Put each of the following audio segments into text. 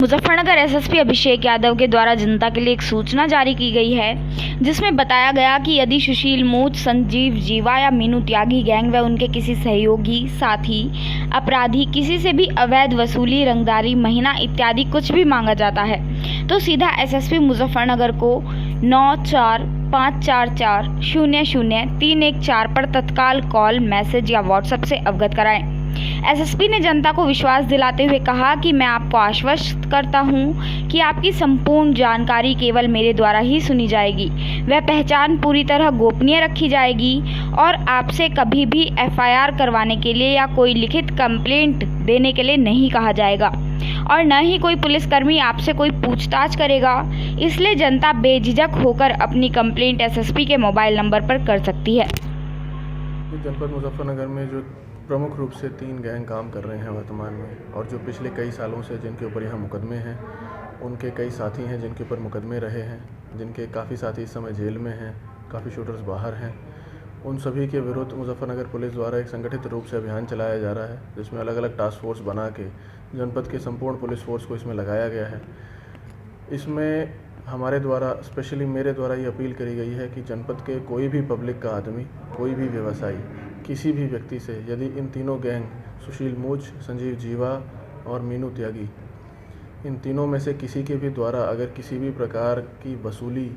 Muzaffarnagar SSP Abhishek Yadav के द्वारा जनता के लिए एक सूचना जारी की गई है, जिसमें बताया गया कि यदि सुशील मूच, संजीव जीवा या मीनू त्यागी गैंग व उनके किसी सहयोगी, साथी, अपराधी किसी से भी अवैध वसूली, रंगदारी, महीना इत्यादि कुछ भी मांगा जाता है तो सीधा एसएसपी मुजफ्फरनगर को 9454400314 पर तत्काल कॉल, मैसेज या व्हाट्सएप से अवगत कराएं। एसएसपी ने जनता को विश्वास दिलाते हुए कहा कि मैं आपको आश्वस्त करता हूं कि आपकी संपूर्ण जानकारी केवल मेरे द्वारा ही सुनी जाएगी, वह पहचान पूरी तरह गोपनीय रखी जाएगी और आपसे कभी भी एफआईआर करवाने के लिए या कोई लिखित कंप्लेंट देने के लिए नहीं कहा जाएगा और न ही कोई पुलिसकर्मी आपसे कोई पूछताछ करेगा। इसलिए जनता बेझिझक होकर अपनी कंप्लेंट एसएसपी के मोबाइल नंबर पर कर सकती है। जनपद मुजफ्फरनगर में जो प्रमुख रूप से 3 गैंग काम कर रहे हैं वर्तमान में, और जो पिछले कई सालों से जिनके ऊपर यहाँ मुकदमे हैं, उनके कई साथी हैं जिनके ऊपर मुकदमे रहे हैं, जिनके काफ़ी साथी इस समय जेल में हैं, काफ़ी शूटर्स बाहर हैं, उन सभी के विरुद्ध मुजफ्फरनगर पुलिस द्वारा एक संगठित रूप से अभियान चलाया जा रहा है, जिसमें अलग अलग टास्क फोर्स बना के जनपद के संपूर्ण पुलिस फोर्स को इसमें लगाया गया है। इसमें हमारे द्वारा, स्पेशली मेरे द्वारा ये अपील करी गई है कि जनपद के कोई भी पब्लिक का आदमी, कोई भी व्यवसायी, किसी भी व्यक्ति से यदि इन तीनों गैंग सुशील मूच, संजीव जीवा और मीनू त्यागी, इन तीनों में से किसी के भी द्वारा अगर किसी भी प्रकार की वसूली,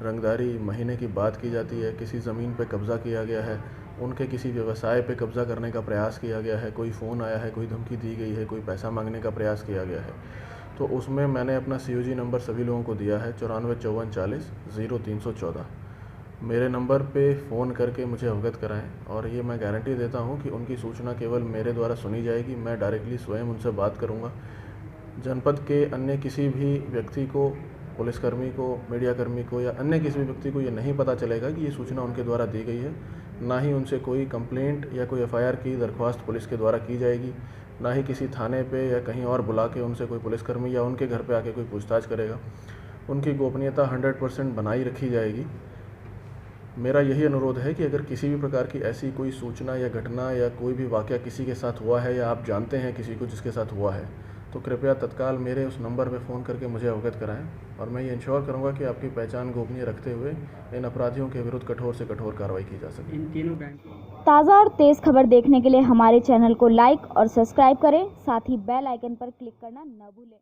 रंगदारी, महीने की बात की जाती है, किसी ज़मीन पे कब्ज़ा किया गया है, उनके किसी व्यवसाय पे कब्ज़ा करने का प्रयास किया गया है, कोई फ़ोन आया है, कोई धमकी दी गई है, कोई पैसा मांगने का प्रयास किया गया है, तो उसमें मैंने अपना COG नंबर सभी लोगों को दिया है 9454400314। मेरे नंबर पे फ़ोन करके मुझे अवगत कराएं और ये मैं गारंटी देता हूं कि उनकी सूचना केवल मेरे द्वारा सुनी जाएगी। मैं डायरेक्टली स्वयं उनसे बात करूंगा। जनपद के अन्य किसी भी व्यक्ति को, पुलिसकर्मी को, मीडियाकर्मी को या अन्य किसी भी व्यक्ति को ये नहीं पता चलेगा कि ये सूचना उनके द्वारा दी गई है। ना ही उनसे कोई कंप्लेंट या कोई FIR की दरख्वास्त पुलिस के द्वारा की जाएगी, ना ही किसी थाने पे या कहीं और बुला के उनसे कोई पुलिसकर्मी या उनके घर पे आके कोई पूछताछ करेगा। उनकी गोपनीयता 100% बनाई रखी जाएगी। मेरा यही अनुरोध है कि अगर किसी भी प्रकार की ऐसी कोई सूचना या घटना या कोई भी वाक़या किसी के साथ हुआ है या आप जानते हैं किसी को जिसके साथ हुआ है, तो कृपया तत्काल मेरे उस नंबर पर फ़ोन करके मुझे अवगत कराएं और मैं ये इंश्योर करूंगा कि आपकी पहचान गोपनीय रखते हुए इन अपराधियों के विरुद्ध कठोर से कठोर कार्रवाई की जा सके। इन तीनों बैंक ताज़ा और तेज़ खबर देखने के लिए हमारे चैनल को लाइक और सब्सक्राइब करें, साथ ही बेल आइकन पर क्लिक करना न भूलें।